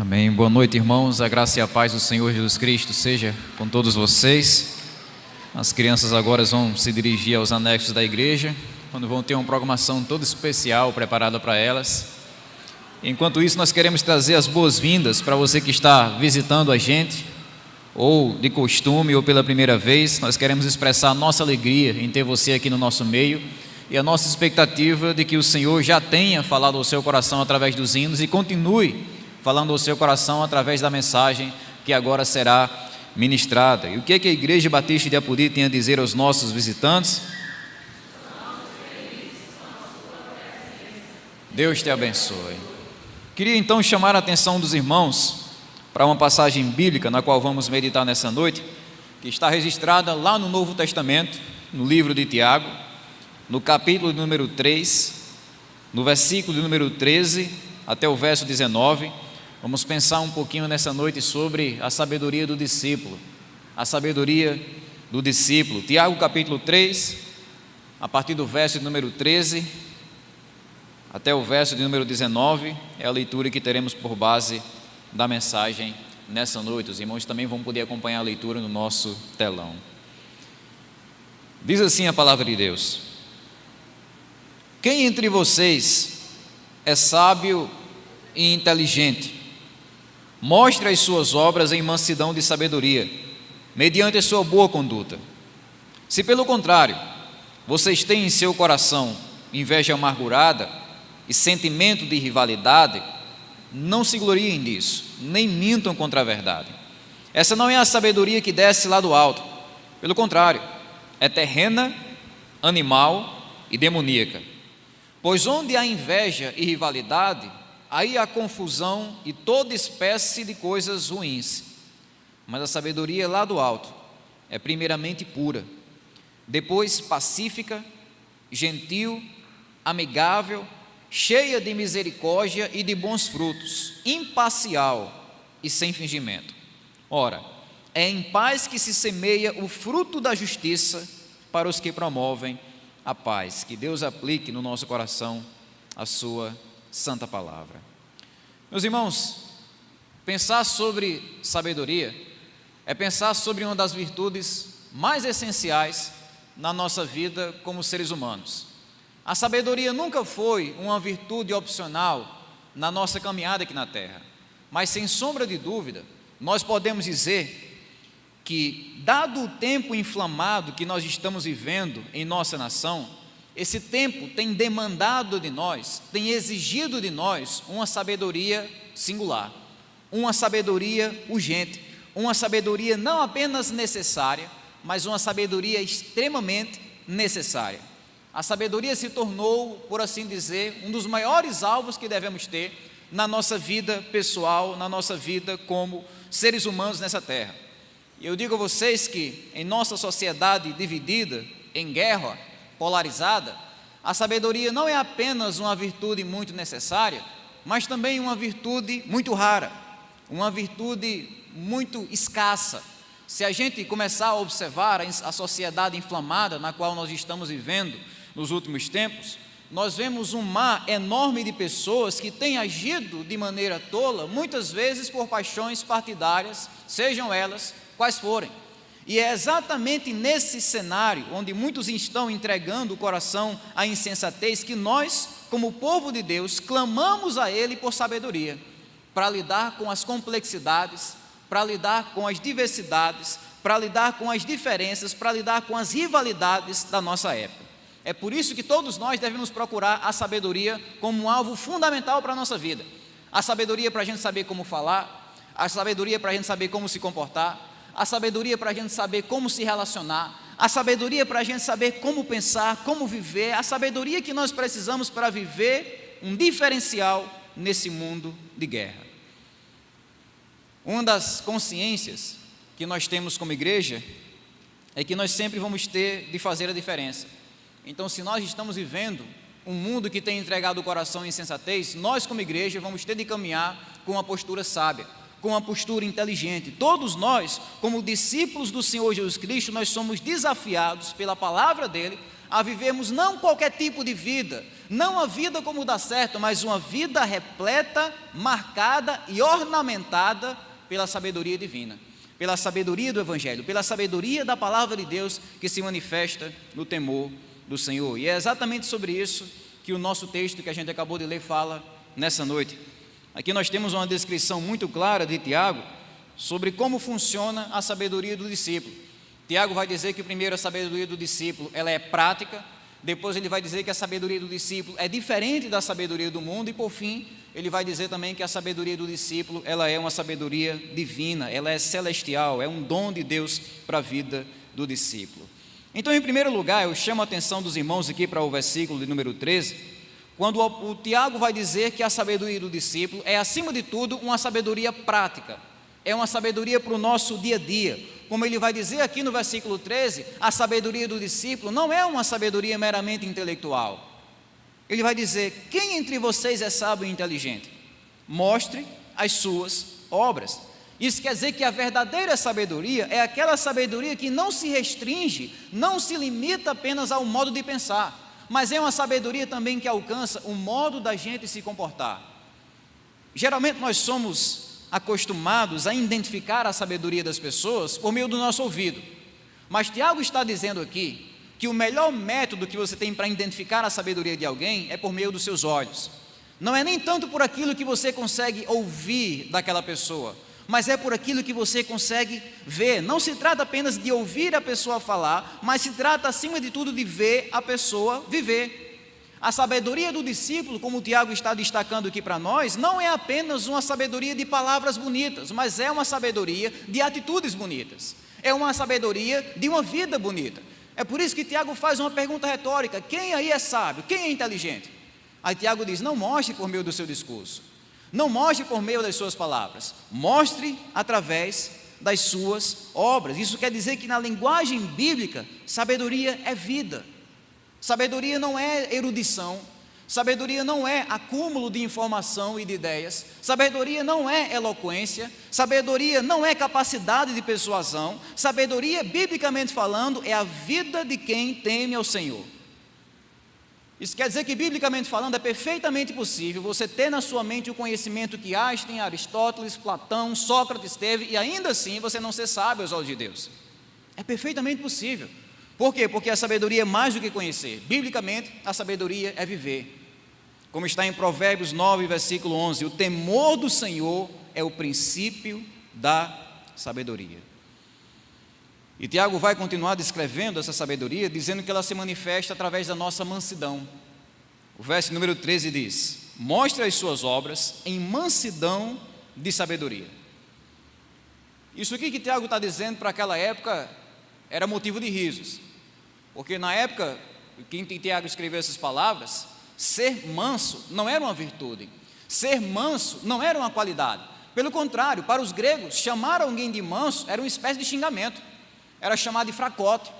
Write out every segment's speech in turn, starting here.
Amém. Boa noite, irmãos. A graça e a paz do Senhor Jesus Cristo seja com todos vocês. As crianças agora vão se dirigir aos anexos da igreja, onde vão ter uma programação toda especial preparada para elas. Enquanto isso, nós queremos trazer as boas-vindas para você que está visitando a gente, ou de costume, ou pela primeira vez. Nós queremos expressar a nossa alegria em ter você aqui no nosso meio e a nossa expectativa de que o Senhor já tenha falado ao seu coração através dos hinos e continue falando ao seu coração através da mensagem que agora será ministrada. E o que é que a Igreja Batista de Apodi tem a dizer aos nossos visitantes? Deus te abençoe. Queria então chamar a atenção dos irmãos para uma passagem bíblica na qual vamos meditar nessa noite, que está registrada lá no Novo Testamento, no livro de Tiago, no capítulo número 3, no versículo número 13 até o verso 19. Vamos pensar um pouquinho nessa noite sobre a sabedoria do discípulo. A sabedoria do discípulo. Tiago capítulo 3, a partir do verso número 13 até o verso de número 19, é a leitura que teremos por base da mensagem nessa noite. Os irmãos também vão poder acompanhar a leitura no nosso telão. Diz assim a palavra de Deus: quem entre vocês é sábio e inteligente? Mostre as suas obras em mansidão de sabedoria, mediante a sua boa conduta. Se pelo contrário, vocês têm em seu coração inveja amargurada e sentimento de rivalidade, não se gloriem disso, nem mintam contra a verdade. Essa não é a sabedoria que desce lá do alto. Pelo contrário, é terrena, animal e demoníaca. Pois onde há inveja e rivalidade, aí há confusão e toda espécie de coisas ruins. Mas a sabedoria lá do alto é primeiramente pura, depois pacífica, gentil, amigável, cheia de misericórdia e de bons frutos, imparcial e sem fingimento. Ora, é em paz que se semeia o fruto da justiça para os que promovem a paz. Que Deus aplique no nosso coração a sua santa palavra. Meus irmãos, pensar sobre sabedoria é pensar sobre uma das virtudes mais essenciais na nossa vida como seres humanos. A sabedoria nunca foi uma virtude opcional na nossa caminhada aqui na terra, mas sem sombra de dúvida, nós podemos dizer que, dado o tempo inflamado que nós estamos vivendo em nossa nação, esse tempo tem demandado de nós, tem exigido de nós uma sabedoria singular, uma sabedoria urgente, uma sabedoria não apenas necessária, mas uma sabedoria extremamente necessária. A sabedoria se tornou, por assim dizer, um dos maiores alvos que devemos ter na nossa vida pessoal, na nossa vida como seres humanos nessa terra. E eu digo a vocês que em nossa sociedade dividida, em guerra, polarizada, a sabedoria não é apenas uma virtude muito necessária, mas também uma virtude muito rara, uma virtude muito escassa. Se a gente começar a observar a sociedade inflamada na qual nós estamos vivendo nos últimos tempos, nós vemos um mar enorme de pessoas que têm agido de maneira tola, muitas vezes por paixões partidárias, sejam elas quais forem. E é exatamente nesse cenário, onde muitos estão entregando o coração à insensatez, que nós, como povo de Deus, clamamos a Ele por sabedoria, para lidar com as complexidades, para lidar com as diversidades, para lidar com as diferenças, para lidar com as rivalidades da nossa época. É por isso que todos nós devemos procurar a sabedoria como um alvo fundamental para a nossa vida. A sabedoria para a gente saber como falar, a sabedoria para a gente saber como se comportar, a sabedoria para a gente saber como se relacionar, a sabedoria para a gente saber como pensar, como viver, a sabedoria que nós precisamos para viver um diferencial nesse mundo de guerra. Uma das consciências que nós temos como igreja é que nós sempre vamos ter de fazer a diferença. Então, se nós estamos vivendo um mundo que tem entregado o coração em insensatez, nós como igreja vamos ter de caminhar com uma postura sábia, com uma postura inteligente. Todos nós, como discípulos do Senhor Jesus Cristo, nós somos desafiados pela palavra dele a vivermos não qualquer tipo de vida, não a vida como dá certo, mas uma vida repleta, marcada e ornamentada pela sabedoria divina, pela sabedoria do Evangelho, pela sabedoria da palavra de Deus que se manifesta no temor do Senhor. E é exatamente sobre isso que o nosso texto que a gente acabou de ler fala nessa noite. Aqui nós temos uma descrição muito clara de Tiago sobre como funciona a sabedoria do discípulo. Tiago vai dizer que primeiro a sabedoria do discípulo ela é prática, depois ele vai dizer que a sabedoria do discípulo é diferente da sabedoria do mundo, e por fim ele vai dizer também que a sabedoria do discípulo ela é uma sabedoria divina, ela é celestial, é um dom de Deus para a vida do discípulo. Então, em primeiro lugar, eu chamo a atenção dos irmãos aqui para o versículo de número 13, quando o Tiago vai dizer que a sabedoria do discípulo é, acima de tudo, uma sabedoria prática, é uma sabedoria para o nosso dia a dia. Como ele vai dizer aqui no versículo 13, a sabedoria do discípulo não é uma sabedoria meramente intelectual. Ele vai dizer: quem entre vocês é sábio e inteligente? Mostre as suas obras. Isso quer dizer que a verdadeira sabedoria é aquela sabedoria que não se restringe, não se limita apenas ao modo de pensar, mas é uma sabedoria também que alcança o modo da gente se comportar. Geralmente nós somos acostumados a identificar a sabedoria das pessoas por meio do nosso ouvido, mas Tiago está dizendo aqui que o melhor método que você tem para identificar a sabedoria de alguém é por meio dos seus olhos. Não é nem tanto por aquilo que você consegue ouvir daquela pessoa, mas é por aquilo que você consegue ver. Não se trata apenas de ouvir a pessoa falar, mas se trata acima de tudo de ver a pessoa viver. A sabedoria do discípulo, como o Tiago está destacando aqui para nós, não é apenas uma sabedoria de palavras bonitas, mas é uma sabedoria de atitudes bonitas, é uma sabedoria de uma vida bonita. É por isso que Tiago faz uma pergunta retórica: quem aí é sábio? Quem é inteligente? Aí Tiago diz: não mostre por meio do seu discurso, não mostre por meio das suas palavras, mostre através das suas obras. Isso quer dizer que na linguagem bíblica, sabedoria é vida. Sabedoria não é erudição, sabedoria não é acúmulo de informação e de ideias, sabedoria não é eloquência, sabedoria não é capacidade de persuasão. Sabedoria, biblicamente falando, é a vida de quem teme ao Senhor. Isso quer dizer que, biblicamente falando, é perfeitamente possível você ter na sua mente o conhecimento que Einstein, Aristóteles, Platão, Sócrates teve, e ainda assim você não ser sábio aos olhos de Deus. É perfeitamente possível. Por quê? Porque a sabedoria é mais do que conhecer. Biblicamente, a sabedoria é viver. Como está em Provérbios 9, versículo 11, o temor do Senhor é o princípio da sabedoria. E Tiago vai continuar descrevendo essa sabedoria, dizendo que ela se manifesta através da nossa mansidão. O verso número 13 diz: mostre as suas obras em mansidão de sabedoria. Isso aqui que Tiago está dizendo para aquela época era motivo de risos, porque na época que Tiago escreveu essas palavras, ser manso não era uma virtude, ser manso não era uma qualidade. Pelo contrário, para os gregos, chamar alguém de manso era uma espécie de xingamento. Era chamado de fracote,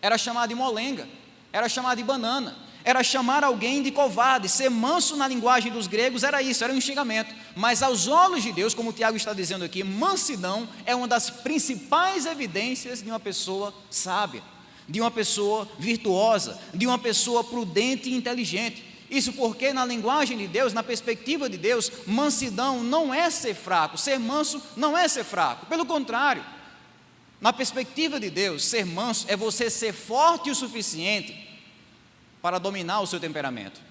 era chamado de molenga, era chamado de banana, era chamar alguém de covarde. Ser manso na linguagem dos gregos era isso, era um xingamento. Mas aos olhos de Deus, como o Tiago está dizendo aqui, mansidão é uma das principais evidências de uma pessoa sábia, de uma pessoa virtuosa, de uma pessoa prudente e inteligente. Isso porque na linguagem de Deus, na perspectiva de Deus, mansidão não é ser fraco, ser manso não é ser fraco. Pelo contrário, na perspectiva de Deus, ser manso é você ser forte o suficiente para dominar o seu temperamento,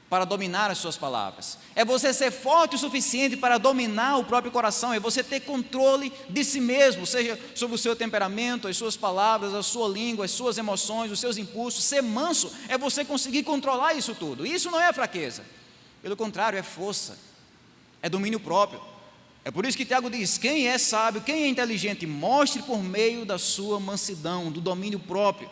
para dominar as suas palavras. É você ser forte o suficiente para dominar o próprio coração, é você ter controle de si mesmo, seja sobre o seu temperamento, as suas palavras, a sua língua, as suas emoções, os seus impulsos. Ser manso é você conseguir controlar isso tudo. Isso não é fraqueza, pelo contrário, é força, é domínio próprio. É por isso que Tiago diz: quem é sábio, quem é inteligente, mostre por meio da sua mansidão, do domínio próprio.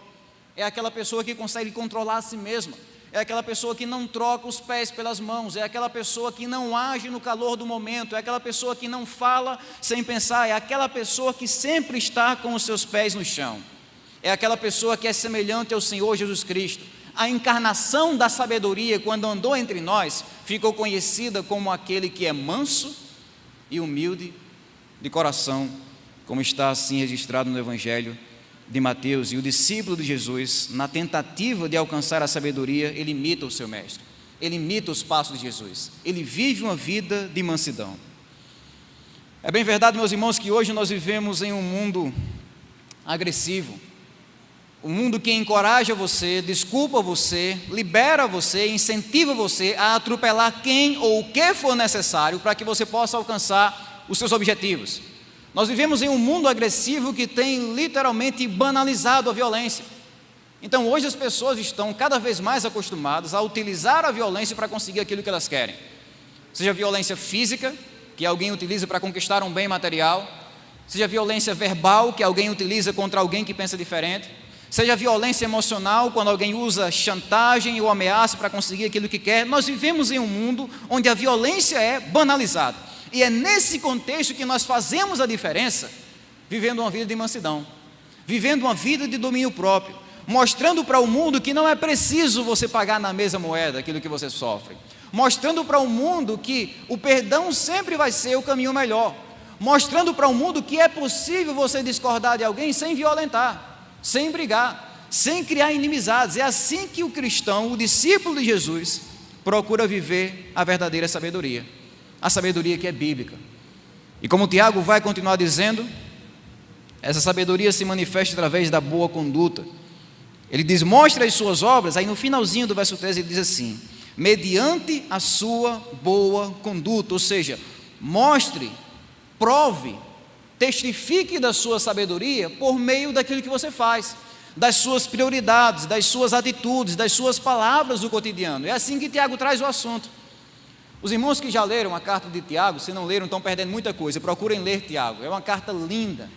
É aquela pessoa que consegue controlar a si mesma, é aquela pessoa que não troca os pés pelas mãos, é aquela pessoa que não age no calor do momento, é aquela pessoa que não fala sem pensar, é aquela pessoa que sempre está com os seus pés no chão, é aquela pessoa que é semelhante ao Senhor Jesus Cristo. A encarnação da sabedoria, quando andou entre nós, ficou conhecida como aquele que é manso e humilde de coração, como está assim registrado no Evangelho de Mateus. E o discípulo de Jesus, na tentativa de alcançar a sabedoria, ele imita o seu mestre, ele imita os passos de Jesus, ele vive uma vida de mansidão. É bem verdade, meus irmãos, que hoje nós vivemos em um mundo agressivo, um mundo que encoraja você, desculpa você, libera você, incentiva você a atropelar quem ou o que for necessário para que você possa alcançar os seus objetivos. Nós vivemos em um mundo agressivo que tem literalmente banalizado a violência. Então hoje as pessoas estão cada vez mais acostumadas a utilizar a violência para conseguir aquilo que elas querem. Seja violência física, que alguém utiliza para conquistar um bem material, seja violência verbal, que alguém utiliza contra alguém que pensa diferente, seja violência emocional, quando alguém usa chantagem ou ameaça para conseguir aquilo que quer. Nós vivemos em um mundo onde a violência é banalizada, e é nesse contexto que nós fazemos a diferença, vivendo uma vida de mansidão, vivendo uma vida de domínio próprio, mostrando para o mundo que não é preciso você pagar na mesma moeda aquilo que você sofre, mostrando para o mundo que o perdão sempre vai ser o caminho melhor, mostrando para o mundo que é possível você discordar de alguém sem violentar, sem brigar, sem criar inimizades. É assim que o cristão, o discípulo de Jesus, procura viver a verdadeira sabedoria, a sabedoria que é bíblica. E como Tiago vai continuar dizendo, essa sabedoria se manifesta através da boa conduta. Ele diz, mostre as suas obras. Aí no finalzinho do verso 13 ele diz assim, mediante a sua boa conduta, ou seja, mostre, prove, testifique da sua sabedoria por meio daquilo que você faz, das suas prioridades, das suas atitudes, das suas palavras do cotidiano. É assim que Tiago traz o assunto. Os irmãos que já leram a carta de Tiago, se não leram, estão perdendo muita coisa. Procurem ler Tiago. É uma carta linda,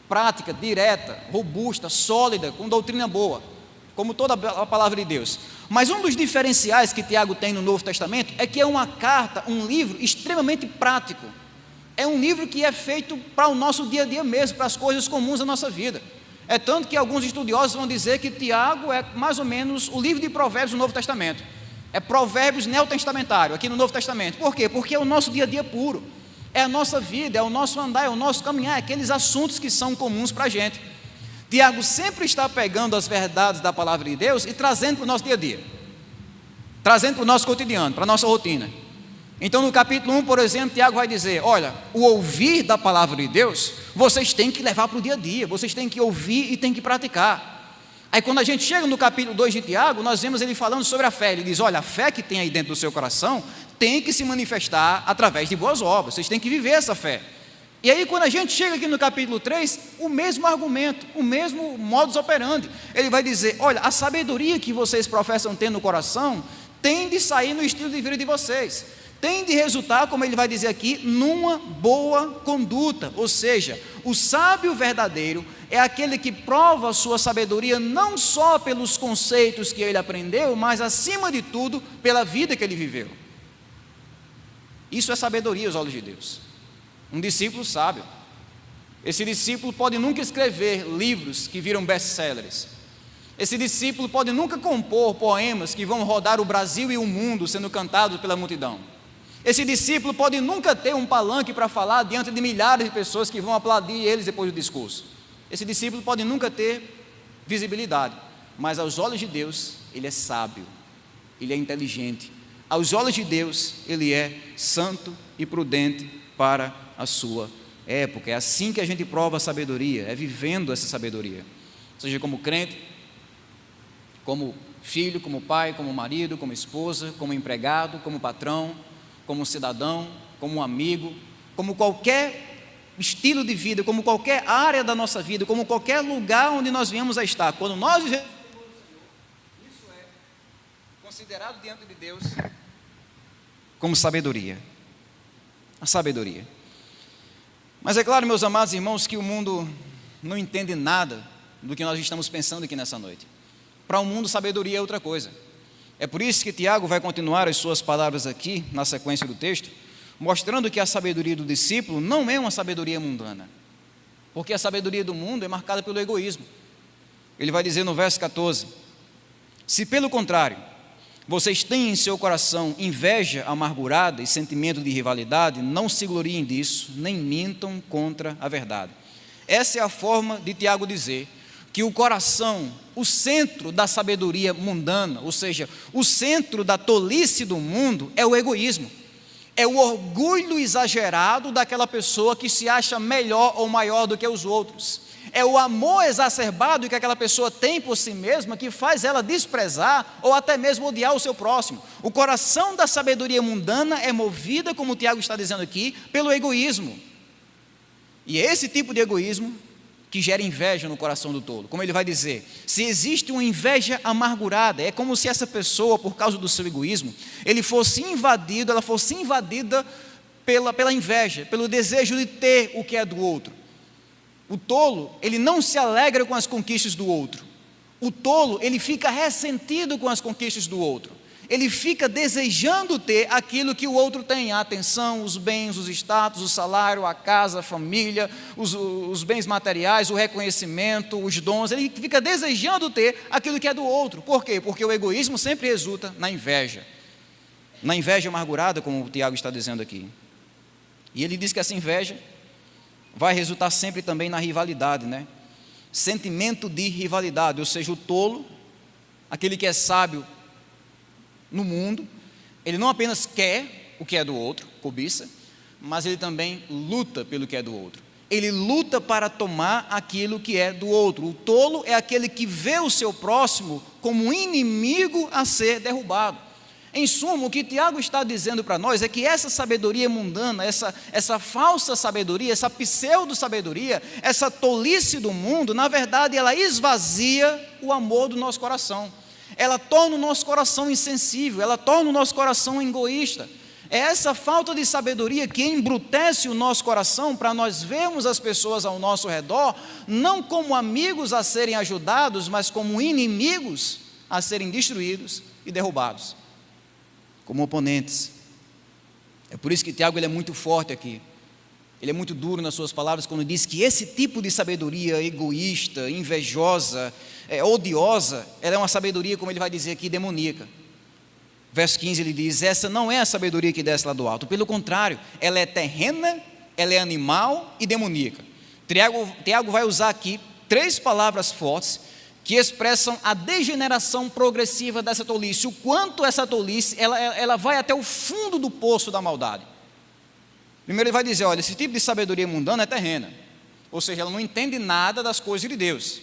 prática, direta, robusta, sólida, com doutrina boa, como toda a palavra de Deus. Mas um dos diferenciais que Tiago tem no Novo Testamento é que é uma carta, um livro extremamente prático. É um livro que é feito para o nosso dia a dia mesmo, para as coisas comuns da nossa vida. É tanto que alguns estudiosos vão dizer que Tiago é mais ou menos o livro de Provérbios do Novo Testamento. É Provérbios neotestamentário, aqui no Novo Testamento. Por quê? Porque é o nosso dia a dia puro, é a nossa vida, é o nosso andar, é o nosso caminhar, é aqueles assuntos que são comuns para a gente. Tiago sempre está pegando as verdades da palavra de Deus e trazendo para o nosso dia a dia, trazendo para o nosso cotidiano, para a nossa rotina. Então no capítulo 1, por exemplo, Tiago vai dizer, olha, o ouvir da palavra de Deus, vocês têm que levar para o dia a dia, vocês têm que ouvir e têm que praticar. Aí quando a gente chega no capítulo 2 de Tiago, nós vemos ele falando sobre a fé. Ele diz, olha, a fé que tem aí dentro do seu coração tem que se manifestar através de boas obras, vocês têm que viver essa fé. E aí quando a gente chega aqui no capítulo 3, o mesmo argumento, o mesmo modus operandi. Ele vai dizer, olha, a sabedoria que vocês professam ter no coração tem de sair no estilo de vida de vocês, tem de resultar, como ele vai dizer aqui, numa boa conduta. Ou seja, o sábio verdadeiro é aquele que prova a sua sabedoria não só pelos conceitos que ele aprendeu, mas acima de tudo, pela vida que ele viveu. Isso é sabedoria aos olhos de Deus. Um discípulo sábio. Esse discípulo pode nunca escrever livros que viram best-sellers. Esse discípulo pode nunca compor poemas que vão rodar o Brasil e o mundo sendo cantados pela multidão. Esse discípulo pode nunca ter um palanque para falar diante de milhares de pessoas que vão aplaudir eles depois do discurso. Esse discípulo pode nunca ter visibilidade, mas aos olhos de Deus, ele é sábio, ele é inteligente. Aos olhos de Deus, ele é santo e prudente para a sua época. É assim que a gente prova a sabedoria, é vivendo essa sabedoria. Seja como crente, como filho, como pai, como marido, como esposa, como empregado, como patrão, como cidadão, como um amigo, como qualquer estilo de vida, como qualquer área da nossa vida, como qualquer lugar onde nós viemos a estar. Quando nós vivemos com o Senhor, isso é considerado diante de Deus como sabedoria. A sabedoria. Mas é claro, meus amados irmãos, que o mundo não entende nada do que nós estamos pensando aqui nessa noite. Para o mundo, sabedoria é outra coisa. É por isso que Tiago vai continuar as suas palavras aqui, na sequência do texto, mostrando que a sabedoria do discípulo não é uma sabedoria mundana, porque a sabedoria do mundo é marcada pelo egoísmo. Ele vai dizer no verso 14, se pelo contrário, vocês têm em seu coração inveja amargurada e sentimento de rivalidade, não se gloriem disso, nem mintam contra a verdade. Essa é a forma de Tiago dizer, que o coração, o centro da sabedoria mundana, ou seja, o centro da tolice do mundo é o egoísmo. É o orgulho exagerado daquela pessoa que se acha melhor ou maior do que os outros. É o amor exacerbado que aquela pessoa tem por si mesma que faz ela desprezar ou até mesmo odiar o seu próximo. O coração da sabedoria mundana é movida, como o Tiago está dizendo aqui, pelo egoísmo. E é esse tipo de egoísmo que gera inveja no coração do tolo. Como ele vai dizer, se existe uma inveja amargurada, é como se essa pessoa, por causa do seu egoísmo, ela fosse invadida pela inveja, pelo desejo de ter o que é do outro. O tolo, ele não se alegra com as conquistas do outro. O tolo, ele fica ressentido com as conquistas do outro. Ele fica desejando ter aquilo que o outro tem, a atenção, os bens, os status, o salário, a casa, a família, os bens materiais, o reconhecimento, os dons. Ele fica desejando ter aquilo que é do outro. Por quê? Porque o egoísmo sempre resulta na inveja amargurada, como o Tiago está dizendo aqui. E ele diz que essa inveja vai resultar sempre também na rivalidade, né? Sentimento de rivalidade, ou seja, o tolo, aquele que é sábio no mundo, ele não apenas quer o que é do outro, cobiça, mas ele também luta pelo que é do outro. Ele luta para tomar aquilo que é do outro. O tolo é aquele que vê o seu próximo como um inimigo a ser derrubado. Em suma, o que Tiago está dizendo para nós é que essa sabedoria mundana, essa falsa sabedoria, essa pseudo-sabedoria, essa tolice do mundo, na verdade, ela esvazia o amor do nosso coração. Ela torna o nosso coração insensível, ela torna o nosso coração egoísta. É essa falta de sabedoria que embrutece o nosso coração para nós vermos as pessoas ao nosso redor, não como amigos a serem ajudados, mas como inimigos a serem destruídos e derrubados, como oponentes. É por isso que Tiago ele é muito forte aqui. Ele é muito duro nas suas palavras quando diz que esse tipo de sabedoria egoísta, invejosa, odiosa, ela é uma sabedoria, como ele vai dizer aqui, demoníaca. Verso 15 ele diz, essa não é a sabedoria que desce lá do alto, pelo contrário, ela é terrena, ela é animal e demoníaca. Tiago vai usar aqui 3 palavras fortes que expressam a degeneração progressiva dessa tolice, o quanto essa tolice, ela vai até o fundo do poço da maldade. Primeiro ele vai dizer, olha, esse tipo de sabedoria mundana é terrena, ou seja, ela não entende nada das coisas de Deus,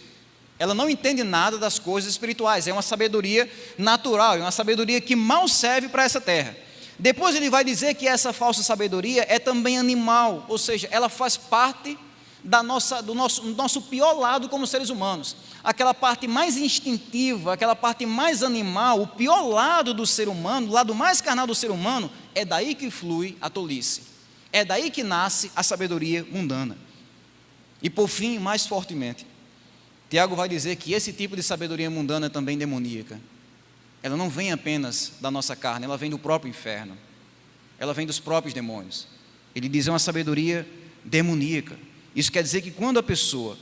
ela não entende nada das coisas espirituais, é uma sabedoria natural, é uma sabedoria que mal serve para essa terra. Depois ele vai dizer que essa falsa sabedoria é também animal, ou seja, ela faz parte do nosso pior lado como seres humanos, aquela parte mais instintiva, aquela parte mais animal, o pior lado do ser humano, o lado mais carnal do ser humano, é daí que flui a tolice. É daí que nasce a sabedoria mundana. E por fim, mais fortemente, Tiago vai dizer que esse tipo de sabedoria mundana é também demoníaca. Ela não vem apenas da nossa carne, ela vem do próprio inferno. Ela vem dos próprios demônios. Ele diz, é uma sabedoria demoníaca. Isso quer dizer que quando a pessoa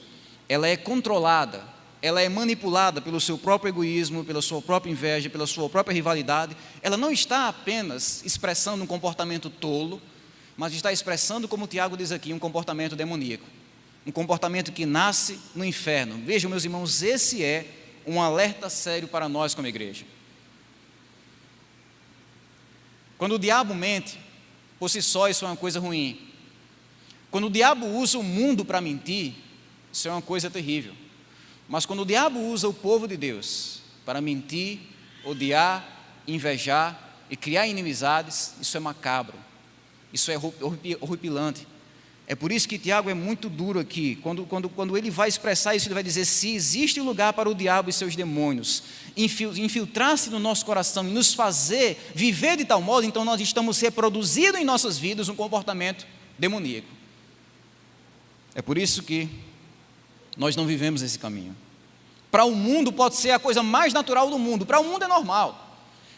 ela é controlada, ela é manipulada pelo seu próprio egoísmo, pela sua própria inveja, pela sua própria rivalidade, ela não está apenas expressando um comportamento tolo, mas está expressando, como o Tiago diz aqui, um comportamento demoníaco, um comportamento que nasce no inferno. Vejam, meus irmãos, esse é um alerta sério para nós como igreja. Quando o diabo mente, por si só isso é uma coisa ruim. Quando o diabo usa o mundo para mentir, isso é uma coisa terrível. Mas quando o diabo usa o povo de Deus para mentir, odiar, invejar e criar inimizades, isso é macabro. Isso é horripilante. É por isso que Tiago é muito duro aqui. Quando ele vai expressar isso, ele vai dizer, se existe lugar para o diabo e seus demônios infiltrar-se no nosso coração e nos fazer viver de tal modo, então nós estamos reproduzindo em nossas vidas um comportamento demoníaco. É por isso que nós não vivemos esse caminho. Para o mundo pode ser a coisa mais natural do mundo. Para o mundo é normal.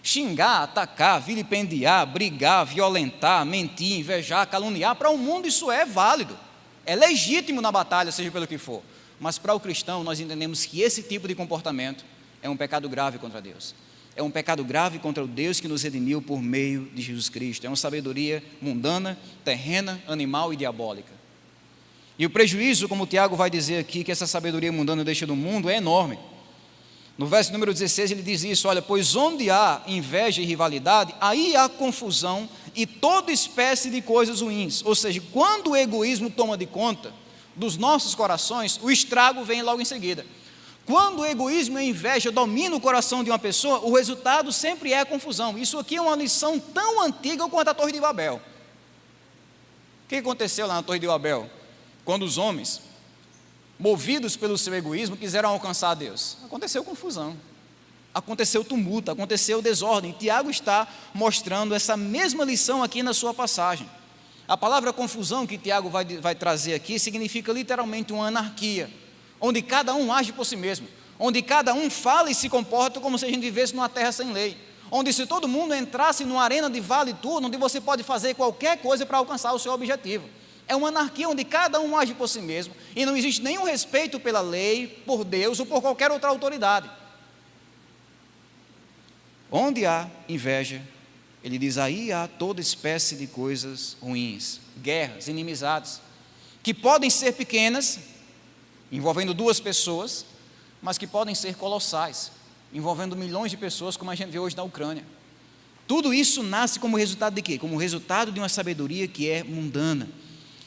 Xingar, atacar, vilipendiar, brigar, violentar, mentir, invejar, caluniar, para o mundo isso é válido, é legítimo na batalha, seja pelo que for. Mas para o cristão nós entendemos que esse tipo de comportamento é um pecado grave contra Deus. É um pecado grave contra o Deus que nos redimiu por meio de Jesus Cristo. É uma sabedoria mundana, terrena, animal e diabólica. E o prejuízo, como o Tiago vai dizer aqui, que essa sabedoria mundana deixa no mundo é enorme. No verso número 16 ele diz isso: olha, pois onde há inveja e rivalidade, aí há confusão e toda espécie de coisas ruins. Ou seja, quando o egoísmo toma de conta dos nossos corações, o estrago vem logo em seguida. Quando o egoísmo e a inveja dominam o coração de uma pessoa, o resultado sempre é a confusão. Isso aqui é uma lição tão antiga quanto a Torre de Babel. O que aconteceu lá na Torre de Babel? Quando os homens, movidos pelo seu egoísmo, quiseram alcançar a Deus, aconteceu confusão, aconteceu tumulto, aconteceu desordem. Tiago está mostrando essa mesma lição aqui na sua passagem. A palavra confusão que Tiago vai trazer aqui significa literalmente uma anarquia, onde cada um age por si mesmo, onde cada um fala e se comporta como se a gente vivesse numa terra sem lei, onde se todo mundo entrasse numa arena de vale tudo, onde você pode fazer qualquer coisa para alcançar o seu objetivo. É uma anarquia onde cada um age por si mesmo e não existe nenhum respeito pela lei, por Deus ou por qualquer outra autoridade. Onde há inveja, ele diz, aí há toda espécie de coisas ruins, guerras, inimizades, que podem ser pequenas, envolvendo duas pessoas, mas que podem ser colossais, envolvendo milhões de pessoas, como a gente vê hoje na Ucrânia. Tudo isso nasce como resultado de quê? Como resultado de uma sabedoria que é mundana.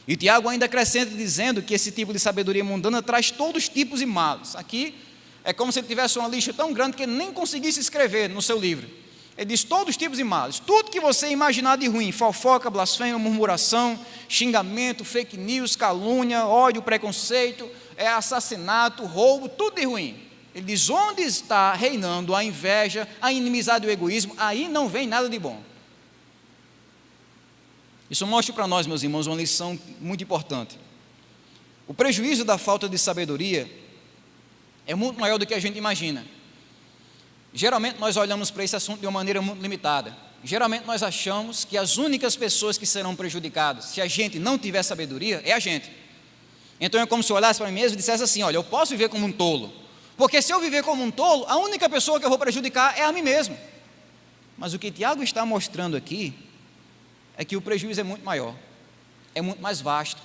E Tiago ainda acrescenta dizendo que esse tipo de sabedoria mundana traz todos os tipos de males. Aqui é como se ele tivesse uma lista tão grande que ele nem conseguisse escrever no seu livro. Ele diz todos os tipos de males, tudo que você imaginar de ruim: fofoca, blasfêmia, murmuração, xingamento, fake news, calúnia, ódio, preconceito, assassinato, roubo, tudo de ruim. Ele diz, onde está reinando a inveja, a inimizade e o egoísmo, aí não vem nada de bom. Isso mostra para nós, meus irmãos, uma lição muito importante. O prejuízo da falta de sabedoria é muito maior do que a gente imagina. Geralmente nós olhamos para esse assunto de uma maneira muito limitada. Geralmente nós achamos que as únicas pessoas que serão prejudicadas, se a gente não tiver sabedoria, é a gente. Então é como se eu olhasse para mim mesmo e dissesse assim, olha, eu posso viver como um tolo, porque se eu viver como um tolo, a única pessoa que eu vou prejudicar é a mim mesmo. Mas o que Tiago está mostrando aqui é que o prejuízo é muito maior, é muito mais vasto,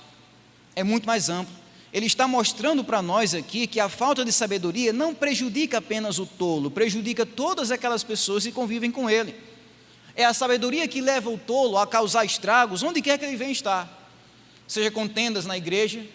é muito mais amplo. Ele está mostrando para nós aqui que a falta de sabedoria não prejudica apenas o tolo, prejudica todas aquelas pessoas que convivem com ele. É a sabedoria que leva o tolo a causar estragos onde quer que ele venha estar, seja contendas na igreja,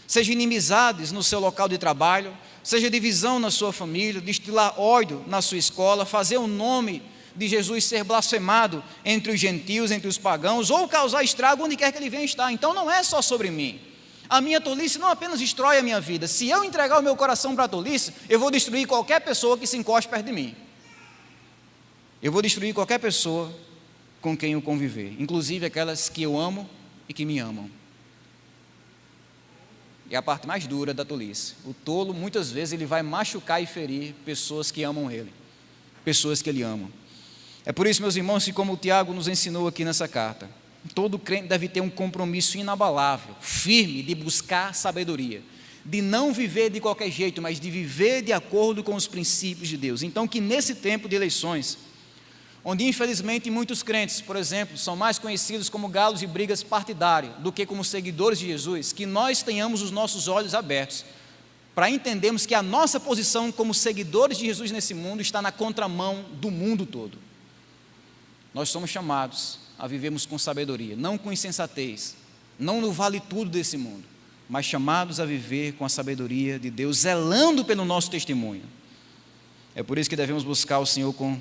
seja inimizades no seu local de trabalho, seja divisão na sua família, destilar ódio na sua escola, fazer o nome de Jesus ser blasfemado entre os gentios, entre os pagãos, ou causar estrago onde quer que ele venha estar. Então não é só sobre mim. A minha tolice não apenas destrói a minha vida. Se eu entregar o meu coração para a tolice, eu vou destruir qualquer pessoa que se encoste perto de mim. Eu vou destruir qualquer pessoa com quem eu conviver, inclusive aquelas que eu amo e que me amam. E a parte mais dura da tolice. O tolo, muitas vezes, ele vai machucar e ferir pessoas que amam ele, pessoas que ele ama. É por isso, meus irmãos, que como o Tiago nos ensinou aqui nessa carta, todo crente deve ter um compromisso inabalável, firme, de buscar sabedoria, de não viver de qualquer jeito, mas de viver de acordo com os princípios de Deus. Então, que nesse tempo de eleições, onde infelizmente muitos crentes, por exemplo, são mais conhecidos como galos de brigas partidários do que como seguidores de Jesus, que nós tenhamos os nossos olhos abertos para entendermos que a nossa posição como seguidores de Jesus nesse mundo está na contramão do mundo todo. Nós somos chamados a vivermos com sabedoria, não com insensatez, não no vale tudo desse mundo, mas chamados a viver com a sabedoria de Deus, zelando pelo nosso testemunho. É por isso que devemos buscar o Senhor com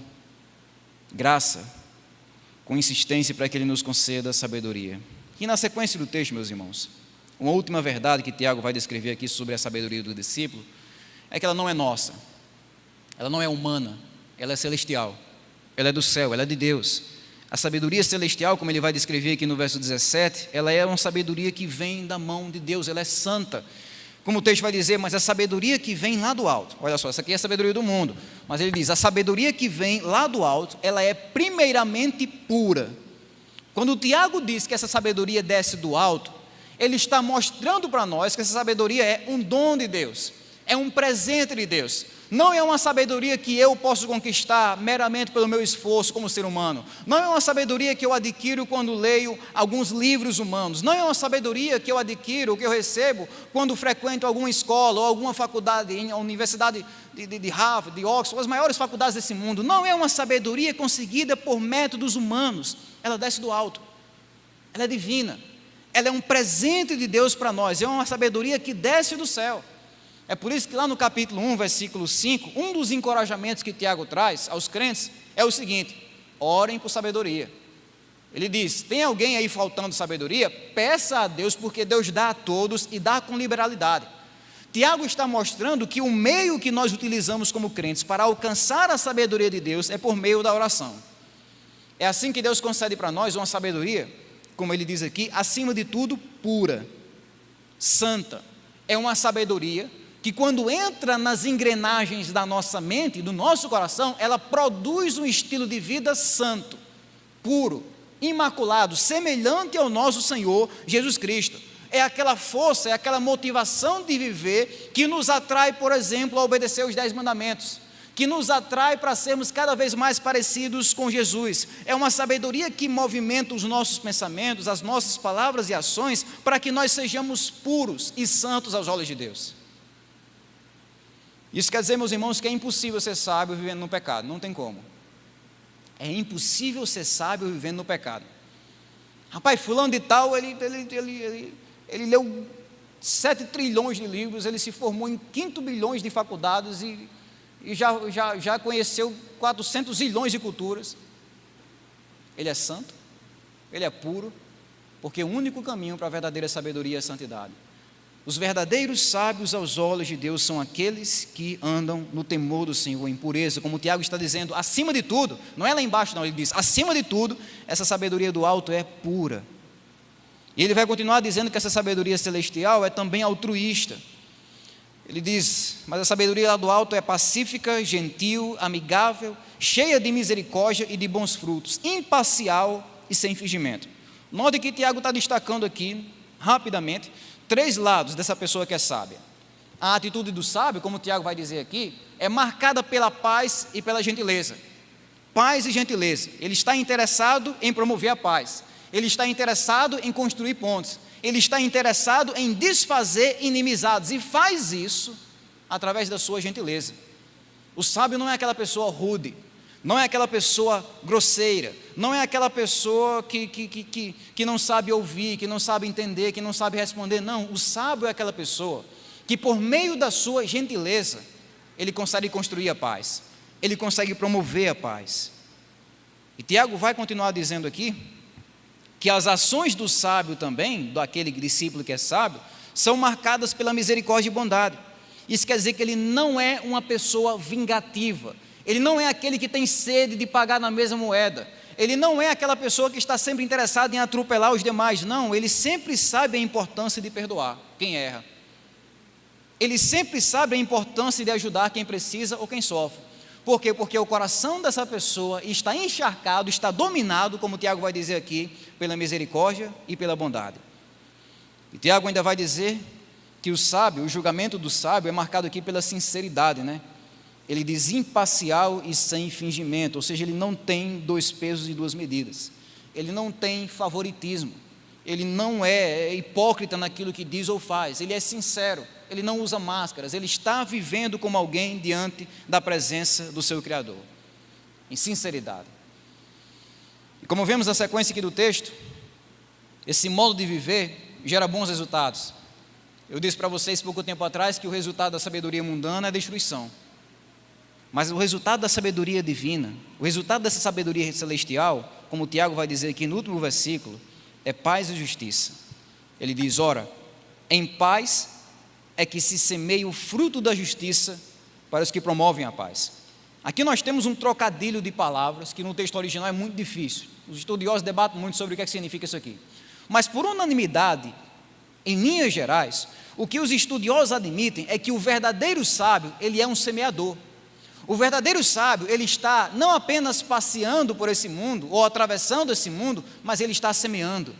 graça, com insistência, para que Ele nos conceda a sabedoria. E na sequência do texto, meus irmãos, uma última verdade que Tiago vai descrever aqui sobre a sabedoria do discípulo, é que ela não é nossa, ela não é humana, ela é celestial, ela é do céu, ela é de Deus. A sabedoria celestial, como ele vai descrever aqui no verso 17, ela é uma sabedoria que vem da mão de Deus, ela é santa. Como o texto vai dizer, mas a sabedoria que vem lá do alto, olha só, essa aqui é a sabedoria do mundo, mas ele diz, a sabedoria que vem lá do alto, ela é primeiramente pura. Quando o Tiago diz que essa sabedoria desce do alto, ele está mostrando para nós que essa sabedoria é um dom de Deus, é um presente de Deus. Não é uma sabedoria que eu posso conquistar meramente pelo meu esforço como ser humano. Não é uma sabedoria que eu adquiro quando leio alguns livros humanos. Não é uma sabedoria que eu adquiro, que eu recebo quando frequento alguma escola ou alguma faculdade, em a Universidade de Harvard, de Oxford, as maiores faculdades desse mundo. Não é uma sabedoria conseguida por métodos humanos. Ela desce do alto. Ela é divina. Ela é um presente de Deus para nós. É uma sabedoria que desce do céu. É por isso que lá no capítulo 1, versículo 5, um dos encorajamentos que Tiago traz aos crentes é o seguinte: orem por sabedoria. Ele diz: tem alguém aí faltando sabedoria? Peça a Deus, porque Deus dá a todos e dá com liberalidade. Tiago está mostrando que o meio que nós utilizamos como crentes para alcançar a sabedoria de Deus é por meio da oração. É assim que Deus concede para nós uma sabedoria, como ele diz aqui, acima de tudo, pura, santa. É uma sabedoria que quando entra nas engrenagens da nossa mente, do nosso coração, ela produz um estilo de vida santo, puro, imaculado, semelhante ao nosso Senhor Jesus Cristo. É aquela força, é aquela motivação de viver que nos atrai, por exemplo, a obedecer os 10 mandamentos, que nos atrai para sermos cada vez mais parecidos com Jesus. É uma sabedoria que movimenta os nossos pensamentos, as nossas palavras e ações, para que nós sejamos puros e santos aos olhos de Deus. Isso quer dizer, meus irmãos, que é impossível ser sábio vivendo no pecado, não tem como. É impossível ser sábio vivendo no pecado. Rapaz, fulano de tal, ele leu 7 trilhões de livros, ele se formou em 5 bilhões de faculdades e já conheceu 400 zilhões de culturas. Ele é santo, ele é puro, porque o único caminho para a verdadeira sabedoria é a santidade. Os verdadeiros sábios aos olhos de Deus são aqueles que andam no temor do Senhor, em pureza, como o Tiago está dizendo, acima de tudo, não é lá embaixo não, ele diz, acima de tudo, essa sabedoria do alto é pura. E ele vai continuar dizendo que essa sabedoria celestial é também altruísta. Ele diz, mas a sabedoria lá do alto é pacífica, gentil, amigável, cheia de misericórdia e de bons frutos, imparcial e sem fingimento. Note que Tiago está destacando aqui, rapidamente, 3 lados dessa pessoa que é sábia. A atitude do sábio, como o Tiago vai dizer aqui, é marcada pela paz e pela gentileza. Paz e gentileza. Ele está interessado em promover a paz. Ele está interessado em construir pontes. Ele está interessado em desfazer inimizades e faz isso através da sua gentileza. O sábio não é aquela pessoa rude, não é aquela pessoa grosseira, não é aquela pessoa que não sabe ouvir, que não sabe entender, que não sabe responder. Não, o sábio é aquela pessoa que por meio da sua gentileza, ele consegue construir a paz, ele consegue promover a paz. E Tiago vai continuar dizendo aqui, que as ações do sábio também, daquele discípulo que é sábio, são marcadas pela misericórdia e bondade. Isso quer dizer que ele não é uma pessoa vingativa, ele não é aquele que tem sede de pagar na mesma moeda, ele não é aquela pessoa que está sempre interessada em atropelar os demais, não, ele sempre sabe a importância de perdoar quem erra, ele sempre sabe a importância de ajudar quem precisa ou quem sofre. Por quê? Porque o coração dessa pessoa está encharcado, está dominado, como o Tiago vai dizer aqui, pela misericórdia e pela bondade. E Tiago ainda vai dizer que o sábio, o julgamento do sábio é marcado aqui pela sinceridade, né? Ele diz imparcial e sem fingimento, ou seja, ele não tem 2 pesos e 2 medidas. Ele não tem favoritismo, ele não é hipócrita naquilo que diz ou faz, ele é sincero. Ele não usa máscaras, ele está vivendo como alguém diante da presença do seu Criador, em sinceridade. E como vemos na sequência aqui do texto, esse modo de viver gera bons resultados. Eu disse para vocês pouco tempo atrás que o resultado da sabedoria mundana é destruição, mas o resultado da sabedoria divina, o resultado dessa sabedoria celestial, como o Tiago vai dizer aqui no último versículo, é paz e justiça. Ele diz, ora, em paz é que se semeia o fruto da justiça para os que promovem a paz. Aqui nós temos um trocadilho de palavras que no texto original é muito difícil. Os estudiosos debatem muito sobre o que é que significa isso aqui. Mas por unanimidade, em linhas gerais, o que os estudiosos admitem é que o verdadeiro sábio, ele é um semeador. O verdadeiro sábio, ele está não apenas passeando por esse mundo ou atravessando esse mundo, mas ele está semeando.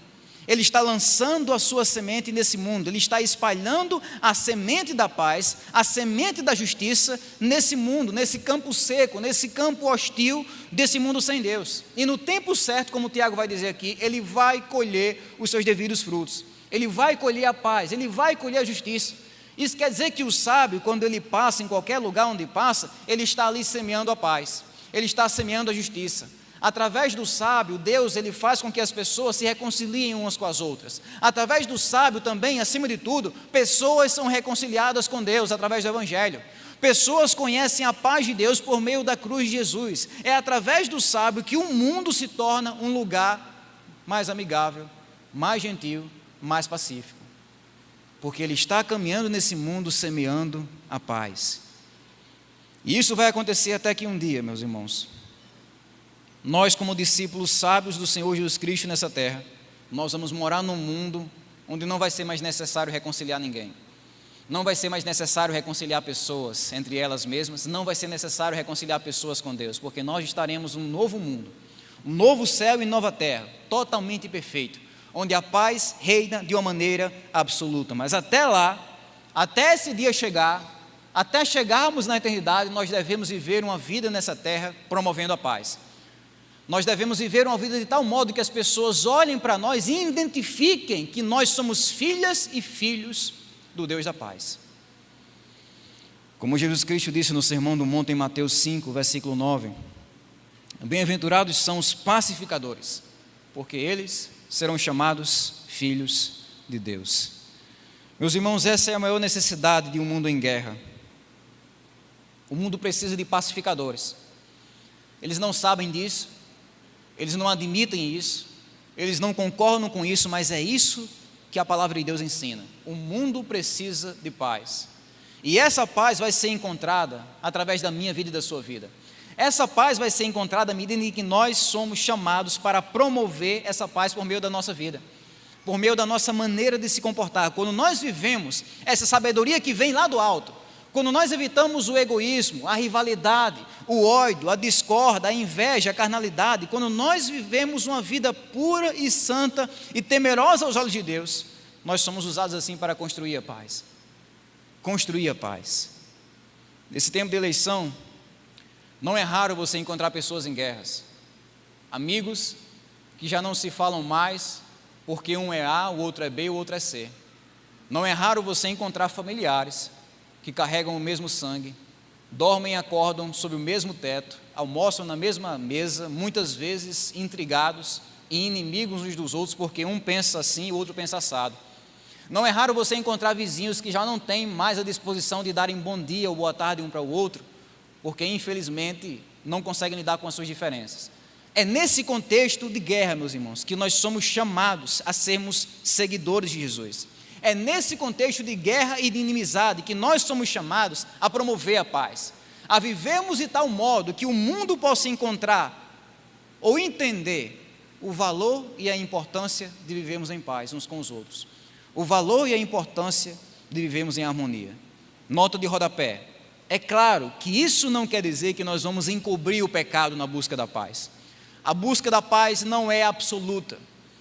Ele está lançando a sua semente nesse mundo, ele está espalhando a semente da paz, a semente da justiça nesse mundo, nesse campo seco, nesse campo hostil desse mundo sem Deus. E no tempo certo, como o Tiago vai dizer aqui, ele vai colher os seus devidos frutos. Ele vai colher a paz, ele vai colher a justiça. Isso quer dizer que o sábio, quando ele passa em qualquer lugar onde passa, ele está ali semeando a paz, ele está semeando a justiça. Através do sábio, Deus ele faz com que as pessoas se reconciliem umas com as outras. Através do sábio também, acima de tudo, pessoas são reconciliadas com Deus através do Evangelho. Pessoas conhecem a paz de Deus por meio da cruz de Jesus. É através do sábio que o mundo se torna um lugar mais amigável, mais gentil, mais pacífico. Porque ele está caminhando nesse mundo semeando a paz. E isso vai acontecer até que um dia, meus irmãos, nós, como discípulos sábios do Senhor Jesus Cristo nessa terra, nós vamos morar num mundo onde não vai ser mais necessário reconciliar ninguém. Não vai ser mais necessário reconciliar pessoas entre elas mesmas, não vai ser necessário reconciliar pessoas com Deus, porque nós estaremos num novo mundo, um novo céu e nova terra, totalmente perfeito, onde a paz reina de uma maneira absoluta. Mas até lá, até esse dia chegar, até chegarmos na eternidade, nós devemos viver uma vida nessa terra promovendo a paz. Nós devemos viver uma vida de tal modo que as pessoas olhem para nós e identifiquem que nós somos filhas e filhos do Deus da paz. Como Jesus Cristo disse no Sermão do Monte em Mateus 5, versículo 9, bem-aventurados são os pacificadores, porque eles serão chamados filhos de Deus. Meus irmãos, essa é a maior necessidade de um mundo em guerra. O mundo precisa de pacificadores. Eles não sabem disso, eles não admitem isso, eles não concordam com isso, mas é isso que a palavra de Deus ensina. O mundo precisa de paz. E essa paz vai ser encontrada através da minha vida e da sua vida. Essa paz vai ser encontrada à medida em que nós somos chamados para promover essa paz por meio da nossa vida, por meio da nossa maneira de se comportar. Quando nós vivemos essa sabedoria que vem lá do alto, quando nós evitamos o egoísmo, a rivalidade, o ódio, a discórdia, a inveja, a carnalidade, quando nós vivemos uma vida pura e santa e temerosa aos olhos de Deus, nós somos usados assim para construir a paz. Construir a paz. Nesse tempo de eleição, não é raro você encontrar pessoas em guerras, amigos que já não se falam mais porque um é A, o outro é B, o outro é C. Não é raro você encontrar familiares que carregam o mesmo sangue, dormem e acordam sob o mesmo teto, almoçam na mesma mesa, muitas vezes intrigados e inimigos uns dos outros, porque um pensa assim e o outro pensa assado. Não é raro você encontrar vizinhos que já não têm mais a disposição de darem bom dia ou boa tarde um para o outro, porque infelizmente não conseguem lidar com as suas diferenças. É nesse contexto de guerra, meus irmãos, que nós somos chamados a sermos seguidores de Jesus. É nesse contexto de guerra e de inimizade que nós somos chamados a promover a paz, a vivermos de tal modo que o mundo possa encontrar ou entender o valor e a importância de vivermos em paz uns com os outros, o valor e a importância de vivermos em harmonia. Nota de rodapé: é claro que isso não quer dizer que nós vamos encobrir o pecado na busca da paz. A busca da paz não é absoluta.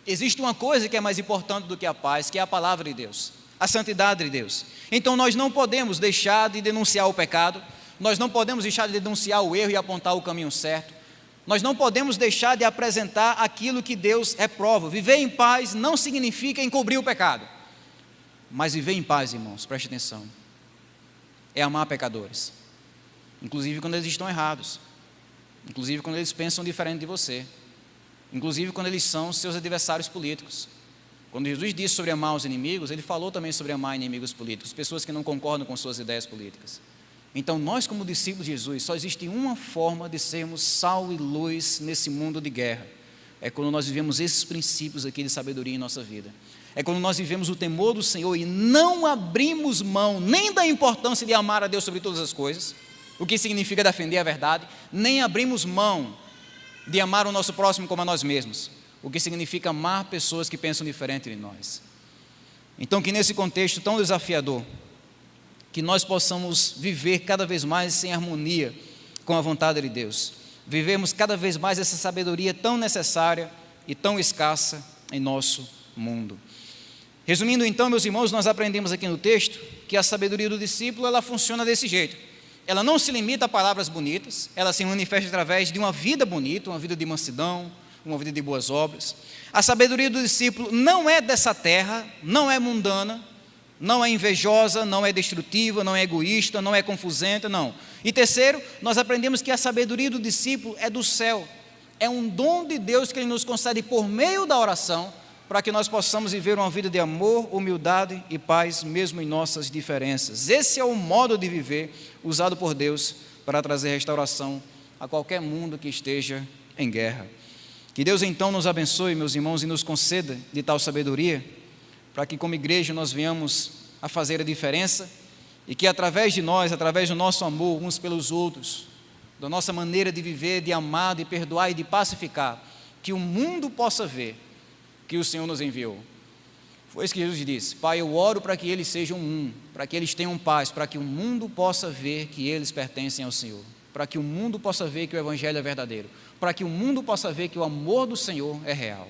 Existe uma coisa que é mais importante do que a paz, que é a palavra de Deus, a santidade de Deus. Então nós não podemos deixar de denunciar o pecado, nós não podemos deixar de denunciar o erro e apontar o caminho certo, nós não podemos deixar de apresentar aquilo que Deus reprova. Viver em paz não significa encobrir o pecado, mas viver em paz, irmãos, preste atenção, é amar pecadores, inclusive quando eles estão errados, inclusive quando eles pensam diferente de você, inclusive quando eles são seus adversários políticos. Quando Jesus disse sobre amar os inimigos, ele falou também sobre amar inimigos políticos, pessoas que não concordam com suas ideias políticas. Então nós, como discípulos de Jesus, só existe uma forma de sermos sal e luz nesse mundo de guerra, é quando nós vivemos esses princípios aqui de sabedoria em nossa vida, é quando nós vivemos o temor do Senhor e não abrimos mão nem da importância de amar a Deus sobre todas as coisas, o que significa defender a verdade, nem abrimos mão de amar o nosso próximo como a nós mesmos, o que significa amar pessoas que pensam diferente de nós. Então, que nesse contexto tão desafiador, que nós possamos viver cada vez mais em harmonia com a vontade de Deus, vivemos cada vez mais essa sabedoria tão necessária e tão escassa em nosso mundo. Resumindo então, meus irmãos, nós aprendemos aqui no texto que a sabedoria do discípulo, ela funciona desse jeito. Ela não se limita a palavras bonitas, ela se manifesta através de uma vida bonita, uma vida de mansidão, uma vida de boas obras. A sabedoria do discípulo não é dessa terra, não é mundana, não é invejosa, não é destrutiva, não é egoísta, não é confusenta, não. E terceiro, nós aprendemos que a sabedoria do discípulo é do céu, é um dom de Deus que Ele nos concede por meio da oração, para que nós possamos viver uma vida de amor, humildade e paz, mesmo em nossas diferenças. Esse é o modo de viver usado por Deus para trazer restauração a qualquer mundo que esteja em guerra. Que Deus então nos abençoe, meus irmãos, e nos conceda de tal sabedoria, para que como igreja nós venhamos a fazer a diferença e que através de nós, através do nosso amor uns pelos outros, da nossa maneira de viver, de amar, de perdoar e de pacificar, que o mundo possa ver que o Senhor nos enviou. Foi isso que Jesus disse: Pai, eu oro para que eles sejam um, para que eles tenham paz, para que o mundo possa ver que eles pertencem ao Senhor, para que o mundo possa ver que o Evangelho é verdadeiro, para que o mundo possa ver que o amor do Senhor é real.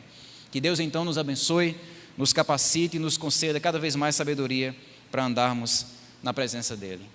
Que Deus então nos abençoe, nos capacite e nos conceda cada vez mais sabedoria para andarmos na presença dEle.